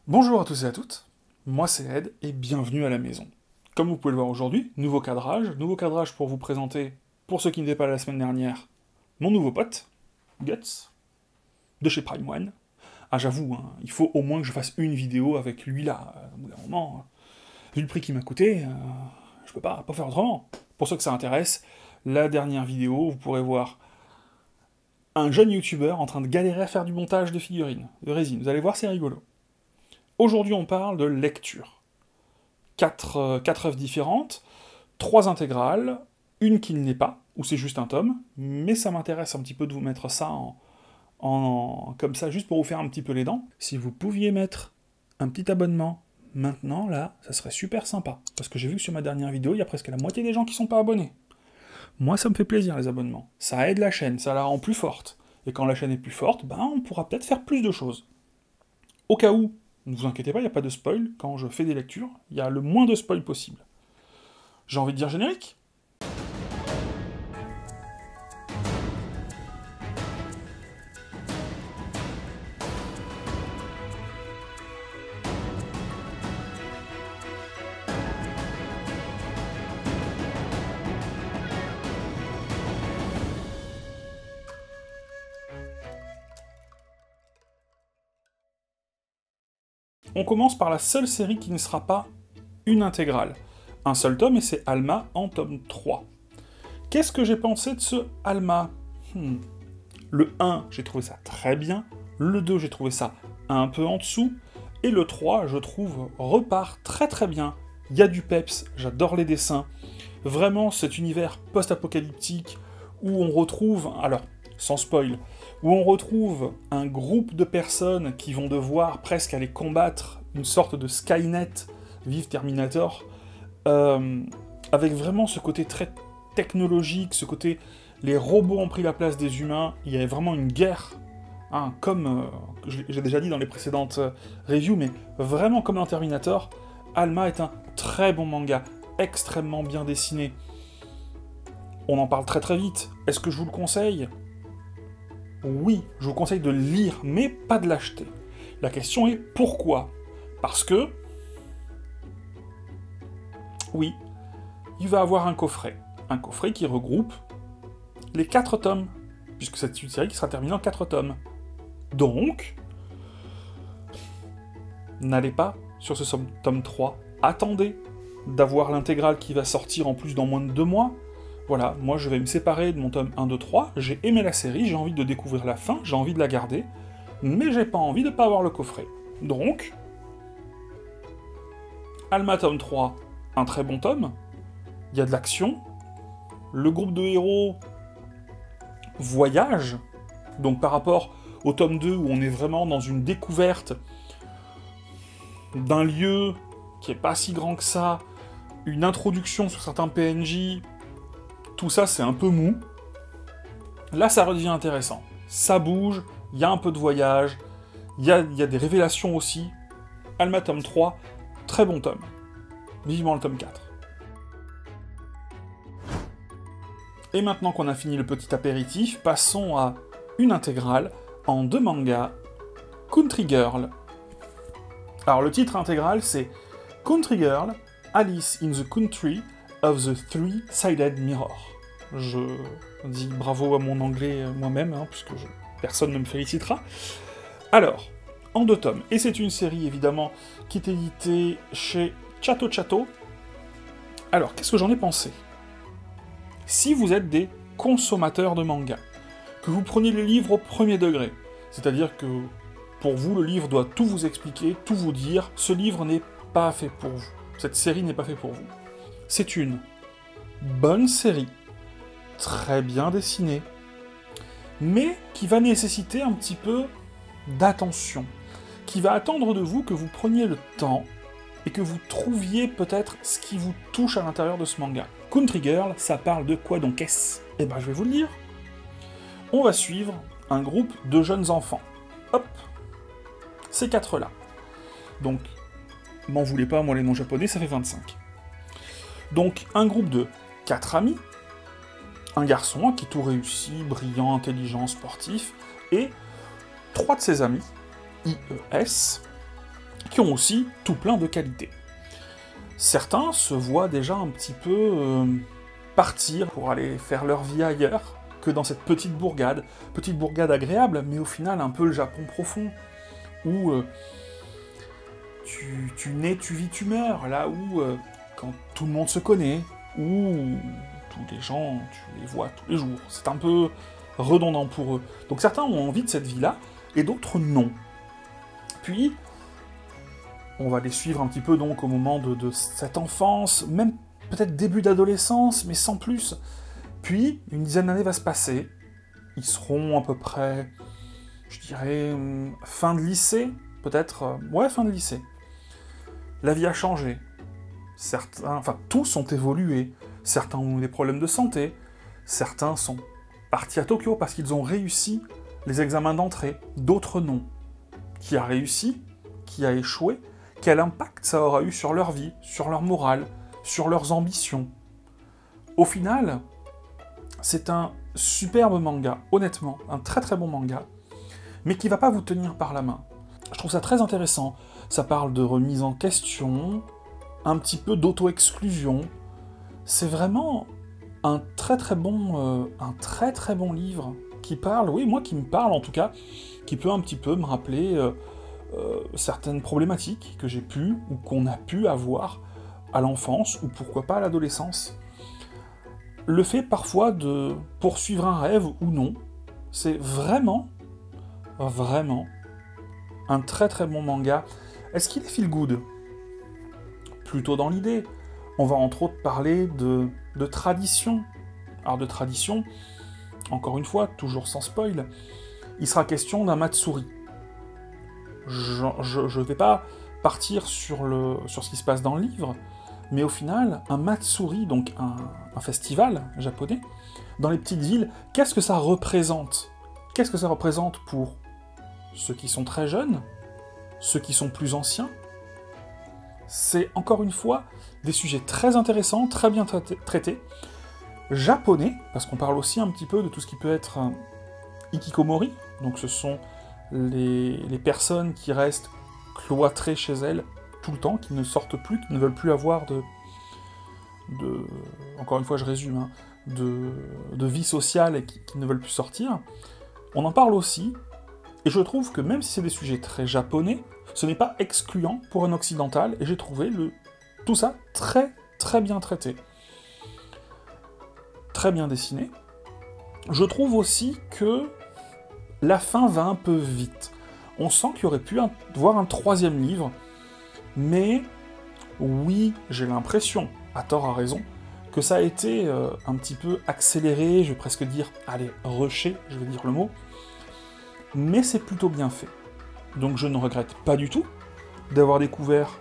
Bonjour à tous et à toutes, moi c'est Ed et bienvenue à la maison. Comme vous pouvez le voir aujourd'hui, nouveau cadrage pour vous présenter, pour ceux qui n'étaient pas là la semaine dernière, mon nouveau pote, Guts, de chez Prime One. Ah j'avoue, hein, il faut au moins que je fasse une vidéo avec lui là, au bout d'un moment, vu le prix qu'il m'a coûté, je peux pas faire autrement. Pour ceux que ça intéresse, la dernière vidéo, vous pourrez voir un jeune youtubeur en train de galérer à faire du montage de figurines, de résine. Vous allez voir, c'est rigolo. Aujourd'hui, on parle de lecture. Quatre œuvres différentes, 3 intégrales, une qui ne l'est pas, où c'est juste un tome, mais ça m'intéresse un petit peu de vous mettre ça comme ça, juste pour vous faire un petit peu les dents. Si vous pouviez mettre un petit abonnement maintenant, là, ça serait super sympa. Parce que j'ai vu que sur ma dernière vidéo, il y a presque la moitié des gens qui sont pas abonnés. Moi, ça me fait plaisir, les abonnements. Ça aide la chaîne, ça la rend plus forte. Et quand la chaîne est plus forte, ben, on pourra peut-être faire plus de choses. Au cas où, ne vous inquiétez pas, il n'y a pas de spoil. Quand je fais des lectures, il y a le moins de spoil possible. J'ai envie de dire générique. On commence par la seule série qui ne sera pas une intégrale. Un seul tome, et c'est Alma en tome 3. Qu'est-ce que j'ai pensé de ce Alma Le 1, j'ai trouvé ça très bien. Le 2, j'ai trouvé ça un peu en dessous. Et le 3, je trouve, repart très très bien. Il y a du peps, j'adore les dessins. Vraiment, cet univers post-apocalyptique où on retrouve, alors, sans spoil, où on retrouve un groupe de personnes qui vont devoir presque aller combattre une sorte de Skynet, vive Terminator, avec vraiment ce côté très technologique, ce côté les robots ont pris la place des humains, il y avait vraiment une guerre, hein, comme j'ai déjà dit dans les précédentes reviews, mais vraiment comme dans Terminator. Alma est un très bon manga, extrêmement bien dessiné. On en parle très très vite. Est-ce que je vous le conseille ? Oui, je vous conseille de le lire, mais pas de l'acheter. La question est pourquoi ? Parce que... oui, il va avoir un coffret. Un coffret qui regroupe les 4 tomes, puisque c'est une série qui sera terminée en 4 tomes. Donc, n'allez pas sur ce tome 3. Attendez d'avoir l'intégrale qui va sortir en plus dans moins de 2 mois. Voilà, moi je vais me séparer de mon tome 1, 2, 3, j'ai aimé la série, j'ai envie de découvrir la fin, j'ai envie de la garder, mais j'ai pas envie de pas avoir le coffret. Donc, Alma tome 3, un très bon tome, il y a de l'action, le groupe de héros voyage, donc par rapport au tome 2 où on est vraiment dans une découverte d'un lieu qui est pas si grand que ça, une introduction sur certains PNJ, tout ça c'est un peu mou. Là ça redevient intéressant. Ça bouge, il y a un peu de voyage, il y a des révélations aussi. Alma tome 3, très bon tome. Vivement le tome 4. Et maintenant qu'on a fini le petit apéritif, passons à une intégrale en 2 mangas, Country Girl. Alors le titre intégral c'est Country Girl, Alice in the Country of the Three-Sided Mirror. Je dis bravo à mon anglais moi-même, hein, puisque personne ne me félicitera. Alors, en 2 tomes, et c'est une série évidemment qui est éditée chez Chato Chato. Alors, qu'est-ce que j'en ai pensé ? Si vous êtes des consommateurs de manga, que vous prenez les livres au premier degré, c'est-à-dire que pour vous, le livre doit tout vous expliquer, tout vous dire, ce livre n'est pas fait pour vous. Cette série n'est pas faite pour vous. C'est une bonne série, très bien dessinée, mais qui va nécessiter un petit peu d'attention, qui va attendre de vous que vous preniez le temps et que vous trouviez peut-être ce qui vous touche à l'intérieur de ce manga. Country Girl, ça parle de quoi donc est-ce ? Eh ben je vais vous le dire. On va suivre un groupe de jeunes enfants. Hop, ces 4-là. Donc, m'en voulez pas, moi les noms japonais, ça fait 25. Donc, un groupe de 4 amis, un garçon qui est tout réussi, brillant, intelligent, sportif, et 3 de ses amis, IES, qui ont aussi tout plein de qualités. Certains se voient déjà un petit peu partir pour aller faire leur vie ailleurs que dans cette petite bourgade agréable, mais au final un peu le Japon profond, où tu nais, tu vis, tu meurs, là où quand tout le monde se connaît, où tous les gens, tu les vois tous les jours, c'est un peu redondant pour eux. Donc certains ont envie de cette vie-là, et d'autres non. Puis, on va les suivre un petit peu donc au moment de cette enfance, même peut-être début d'adolescence, mais sans plus. Puis, une dizaine d'années va se passer, ils seront à peu près, je dirais, fin de lycée, peut-être, ouais, fin de lycée. La vie a changé. Certains, enfin, tous ont évolué. Certains ont eu des problèmes de santé. Certains sont partis à Tokyo parce qu'ils ont réussi les examens d'entrée. D'autres non. Qui a réussi? Qui a échoué? Quel impact ça aura eu sur leur vie, sur leur morale, sur leurs ambitions? Au final, c'est un superbe manga, honnêtement, un très très bon manga, mais qui va pas vous tenir par la main. Je trouve ça très intéressant. Ça parle de remise en question, un petit peu d'auto-exclusion. C'est vraiment un très très bon livre qui parle, oui, moi qui me parle en tout cas, qui peut un petit peu me rappeler certaines problématiques que j'ai pu ou qu'on a pu avoir à l'enfance ou pourquoi pas à l'adolescence. Le fait parfois de poursuivre un rêve ou non, c'est vraiment un très très bon manga. Est-ce qu'il est feel good? Plutôt dans l'idée. On va entre autres parler de tradition. Alors de tradition, encore une fois, toujours sans spoil, il sera question d'un Matsuri. Je ne vais pas partir sur ce qui se passe dans le livre, mais au final, un Matsuri, donc un festival japonais, dans les petites villes, qu'est-ce que ça représente? Qu'est-ce que ça représente pour ceux qui sont très jeunes, ceux qui sont plus anciens? C'est encore une fois des sujets très intéressants, très bien traités, japonais, parce qu'on parle aussi un petit peu de tout ce qui peut être ikikomori, donc ce sont les personnes qui restent cloîtrées chez elles tout le temps, qui ne sortent plus, qui ne veulent plus avoir encore une fois je résume, hein, de vie sociale et qui ne veulent plus sortir. On en parle aussi, et je trouve que même si c'est des sujets très japonais, ce n'est pas excluant pour un occidental, et j'ai trouvé tout ça très très bien traité. Très bien dessiné. Je trouve aussi que la fin va un peu vite. On sent qu'il y aurait pu voir un troisième livre, mais oui, j'ai l'impression, à tort à raison, que ça a été un petit peu accéléré, je vais presque dire, allez, rushé, je vais dire le mot, mais c'est plutôt bien fait. Donc je ne regrette pas du tout d'avoir découvert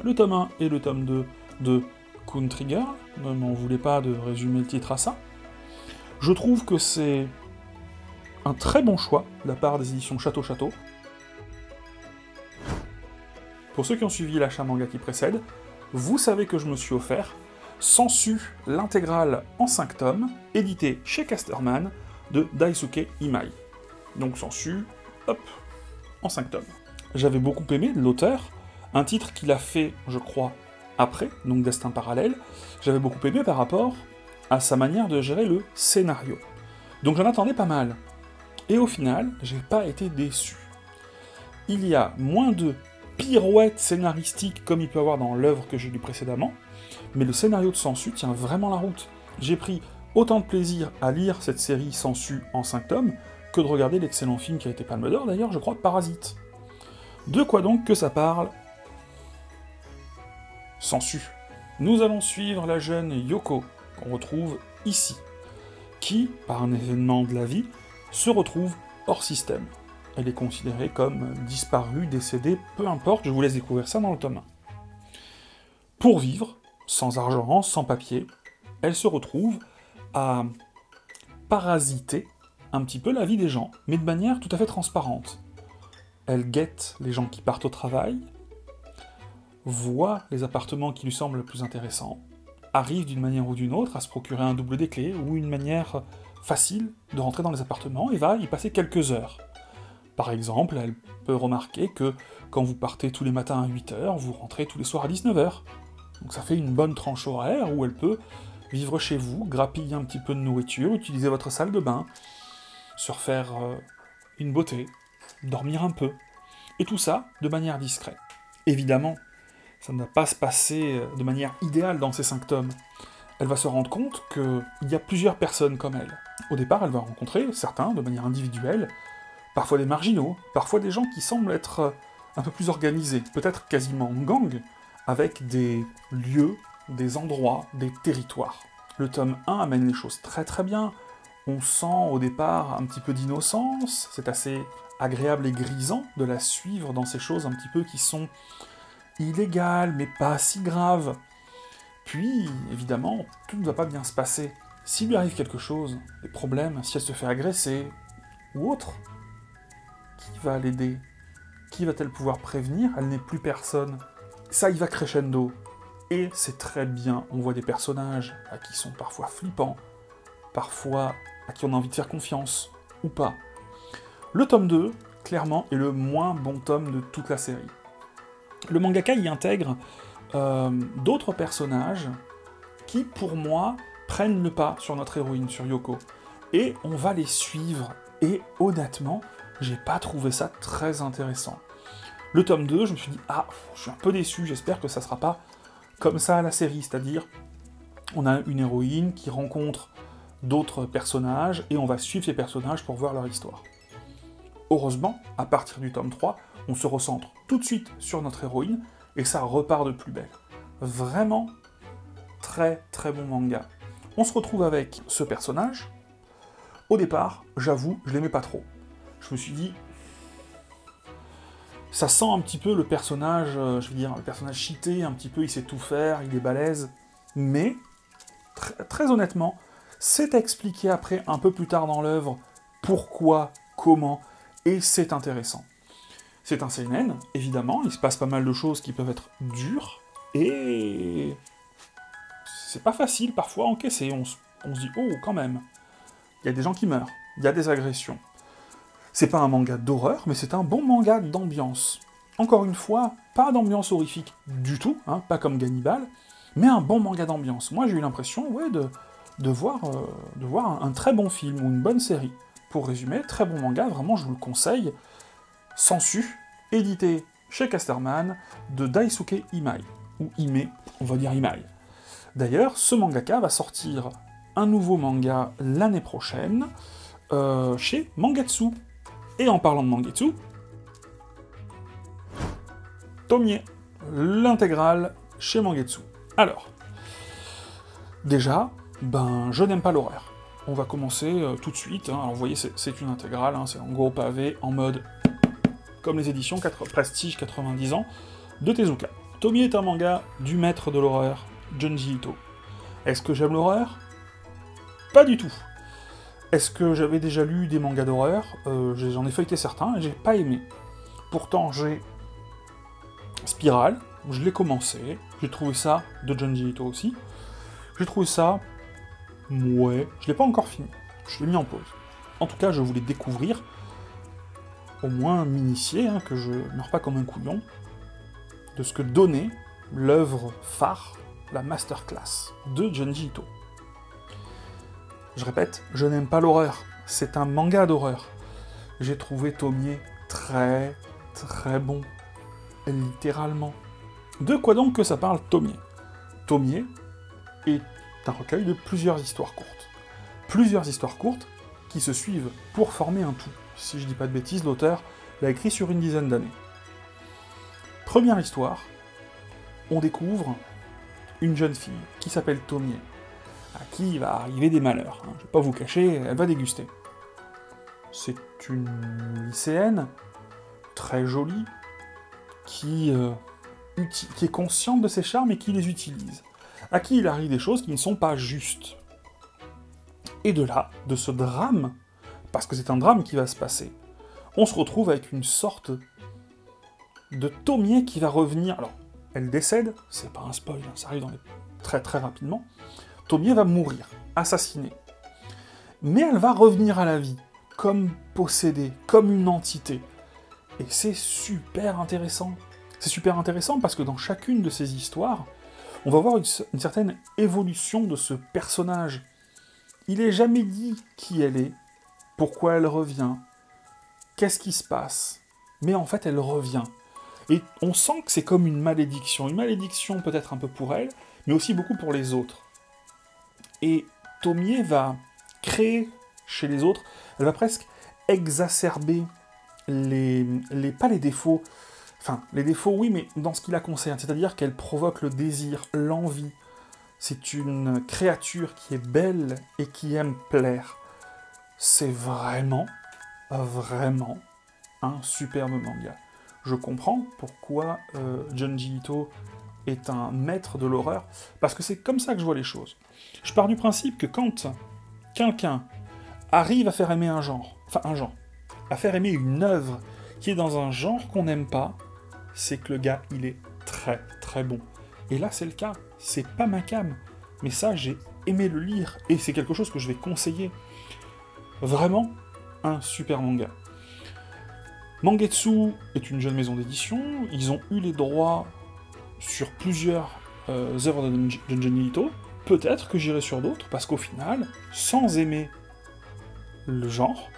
le tome 1 et le tome 2 de Country Girl, ne m'en voulez pas de résumer le titre à ça. Je trouve que c'est un très bon choix de la part des éditions Château Château. Pour ceux qui ont suivi l'achat manga qui précède, vous savez que je me suis offert Sensu, l'intégrale en 5 tomes, édité chez Casterman, de Daisuke Imai. Donc Sensu, hop, en 5 tomes. J'avais beaucoup aimé de l'auteur, un titre qu'il a fait, je crois, après, donc Destin Parallèle, j'avais beaucoup aimé par rapport à sa manière de gérer le scénario. Donc j'en attendais pas mal. Et au final, j'ai pas été déçu. Il y a moins de pirouettes scénaristiques comme il peut y avoir dans l'œuvre que j'ai lue précédemment, mais le scénario de Sensu tient vraiment la route. J'ai pris autant de plaisir à lire cette série Sensu en 5 tomes que de regarder l'excellent film qui a été Palme d'Or d'ailleurs, je crois, Parasite. De quoi donc que ça parle? Sensu. Nous allons suivre la jeune Yoko, qu'on retrouve ici, qui, par un événement de la vie, se retrouve hors système. Elle est considérée comme disparue, décédée, peu importe, je vous laisse découvrir ça dans le tome 1. Pour vivre, sans argent, sans papier, elle se retrouve à parasiter un petit peu la vie des gens, mais de manière tout à fait transparente. Elle guette les gens qui partent au travail, voit les appartements qui lui semblent le plus intéressants, arrive d'une manière ou d'une autre à se procurer un double des clés ou une manière facile de rentrer dans les appartements et va y passer quelques heures. Par exemple, elle peut remarquer que quand vous partez tous les matins à 8h, vous rentrez tous les soirs à 19h. Donc ça fait une bonne tranche horaire où elle peut vivre chez vous, grappiller un petit peu de nourriture, utiliser votre salle de bain, se refaire une beauté, dormir un peu. Et tout ça de manière discrète. Évidemment, ça ne va pas se passer de manière idéale dans ces 5 tomes. Elle va se rendre compte qu'il y a plusieurs personnes comme elle. Au départ, elle va rencontrer certains de manière individuelle, parfois des marginaux, parfois des gens qui semblent être un peu plus organisés, peut-être quasiment en gang, avec des lieux, des endroits, des territoires. Le tome 1 amène les choses très très bien. On sent au départ un petit peu d'innocence, c'est assez agréable et grisant de la suivre dans ces choses un petit peu qui sont illégales, mais pas si graves. Puis, évidemment, tout ne va pas bien se passer. S'il lui arrive quelque chose, des problèmes, si elle se fait agresser, ou autre, qui va l'aider? Qui va-t-elle pouvoir prévenir? Elle n'est plus personne. Ça, il va crescendo. Et c'est très bien, on voit des personnages à qui sont parfois flippants, parfois à qui on a envie de faire confiance, ou pas. Le tome 2, clairement, est le moins bon tome de toute la série. Le mangaka y intègre d'autres personnages qui, pour moi, prennent le pas sur notre héroïne, sur Yoko. Et on va les suivre. Et honnêtement, j'ai pas trouvé ça très intéressant. Le tome 2, je me suis dit, ah, je suis un peu déçu, j'espère que ça sera pas comme ça à la série, c'est-à-dire, on a une héroïne qui rencontre d'autres personnages, et on va suivre ces personnages pour voir leur histoire. Heureusement, à partir du tome 3, on se recentre tout de suite sur notre héroïne, et ça repart de plus belle. Vraiment, très très bon manga. On se retrouve avec ce personnage. Au départ, j'avoue, je l'aimais pas trop. Je me suis dit, ça sent un petit peu le personnage, je veux dire, le personnage cheaté, un petit peu, il sait tout faire, il est balèze, mais, très honnêtement, c'est expliqué après, un peu plus tard dans l'œuvre, pourquoi, comment, et c'est intéressant. C'est un seinen, évidemment, il se passe pas mal de choses qui peuvent être dures, et c'est pas facile parfois à encaisser, on se dit, oh, quand même, il y a des gens qui meurent, il y a des agressions. C'est pas un manga d'horreur, mais c'est un bon manga d'ambiance. Encore une fois, pas d'ambiance horrifique du tout, hein, pas comme Gannibal, mais un bon manga d'ambiance. Moi, j'ai eu l'impression, ouais, de voir un très bon film, ou une bonne série. Pour résumer, très bon manga, vraiment, je vous le conseille. Sensu, édité chez Casterman, de Daisuke Imai. Ou Ime, on va dire Imai. D'ailleurs, ce mangaka va sortir un nouveau manga l'année prochaine, chez Mangetsu. Et en parlant de Mangetsu, Tomie, l'intégrale chez Mangetsu. Alors, déjà, je n'aime pas l'horreur. On va commencer tout de suite. Hein. Alors vous voyez, c'est une intégrale, hein, c'est en gros pavé, en mode, comme les éditions Prestige 90 ans, de Tezuka. Tomie est un manga du maître de l'horreur, Junji Ito. Est-ce que j'aime l'horreur? Pas du tout. Est-ce que j'avais déjà lu des mangas d'horreur? J'en ai feuilleté certains et j'ai pas aimé. Pourtant, j'ai Spiral, je l'ai commencé, j'ai trouvé ça, de Junji Ito aussi, j'ai trouvé ça, ouais, je l'ai pas encore fini, je l'ai mis en pause. En tout cas, je voulais découvrir, au moins m'initier, hein, que je meure pas comme un couillon, de ce que donnait l'œuvre phare, la masterclass de Junji Ito. Je répète, je n'aime pas l'horreur, c'est un manga d'horreur. J'ai trouvé Tomie très, très bon. Littéralement. De quoi donc que ça parle Tomie? Tomie est un recueil de plusieurs histoires courtes. Plusieurs histoires courtes qui se suivent pour former un tout. Si je dis pas de bêtises, l'auteur l'a écrit sur une dizaine d'années. Première histoire, on découvre une jeune fille qui s'appelle Tomie, à qui il va arriver des malheurs. Je vais pas vous cacher, elle va déguster. C'est une lycéenne, très jolie, qui est consciente de ses charmes et qui les utilise. À qui il arrive des choses qui ne sont pas justes. Et de là, de ce drame, parce que c'est un drame qui va se passer, on se retrouve avec une sorte de Tomie qui va revenir. Alors, elle décède, c'est pas un spoil, ça arrive très très rapidement. Tomie va mourir, assassinée. Mais elle va revenir à la vie. comme possédé, comme une entité. Et c'est super intéressant. C'est super intéressant parce que dans chacune de ces histoires, on va voir une certaine évolution de ce personnage. Il n'est jamais dit qui elle est, pourquoi elle revient, qu'est-ce qui se passe. Mais en fait, elle revient. Et on sent que c'est comme une malédiction peut-être un peu pour elle, mais aussi beaucoup pour les autres. Et Tomie va créer chez les autres, elle va presque exacerber pas les défauts, enfin, les défauts oui, mais dans ce qui la concerne, c'est-à-dire qu'elle provoque le désir, l'envie. C'est une créature qui est belle et qui aime plaire. C'est vraiment, vraiment un superbe manga. Je comprends pourquoi Junji Ito est un maître de l'horreur, parce que c'est comme ça que je vois les choses. Je pars du principe que quand quelqu'un arrive à faire aimer à faire aimer une œuvre qui est dans un genre qu'on n'aime pas, c'est que le gars, il est très très bon. Et là, c'est le cas. C'est pas ma came. Mais ça, j'ai aimé le lire, et c'est quelque chose que je vais conseiller. Vraiment, un super manga. Mangetsu est une jeune maison d'édition, ils ont eu les droits sur plusieurs œuvres de Junji Ito. Peut-être que j'irai sur d'autres, parce qu'au final, sans aimer le genre,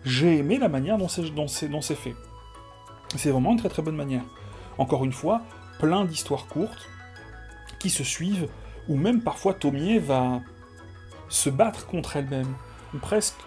j'ai aimé la manière dont c'est fait. C'est vraiment une très très bonne manière. Encore une fois, plein d'histoires courtes qui se suivent, ou même parfois Tomie va se battre contre elle-même, ou presque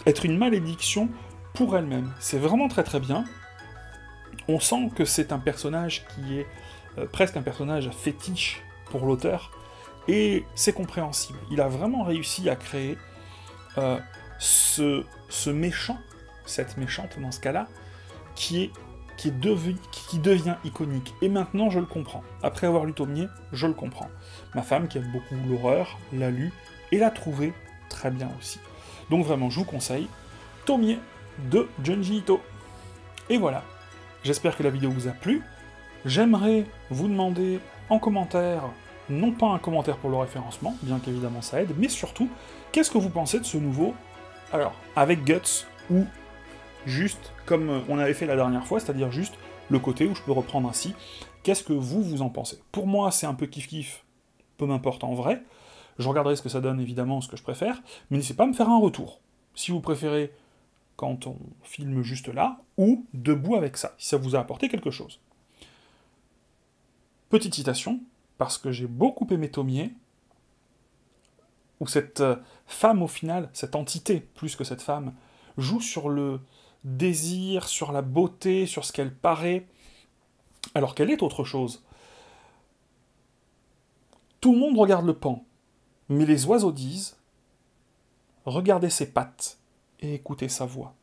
être une malédiction pour elle-même. C'est vraiment très très bien. On sent que c'est un personnage qui est presque un personnage fétiche pour l'auteur, et c'est compréhensible. Il a vraiment réussi à créer ce méchant, cette méchante dans ce cas-là, qui devient iconique. Et maintenant, je le comprends. Après avoir lu Tomie, je le comprends. Ma femme, qui aime beaucoup l'horreur, l'a lu, et l'a trouvé très bien aussi. Donc vraiment, je vous conseille Tomie de Junji Ito. Et voilà, j'espère que la vidéo vous a plu. J'aimerais vous demander en commentaire, non pas un commentaire pour le référencement, bien qu'évidemment ça aide, mais surtout, qu'est-ce que vous pensez de ce nouveau, alors, avec Guts, ou juste comme on avait fait la dernière fois, c'est-à-dire juste le côté où je peux reprendre ainsi. Qu'est-ce que vous en pensez? Pour moi, c'est un peu kiff-kiff, peu m'importe en vrai. Je regarderai ce que ça donne, évidemment, ce que je préfère, mais n'hésitez pas à me faire un retour. Si vous préférez quand on filme juste là, ou debout avec ça, si ça vous a apporté quelque chose. Petite citation, parce que j'ai beaucoup aimé Tomie, où cette femme, au final, cette entité, plus que cette femme, joue sur le désir, sur la beauté, sur ce qu'elle paraît, alors qu'elle est autre chose. Tout le monde regarde le pan, mais les oiseaux disent « Regardez ses pattes et écoutez sa voix ».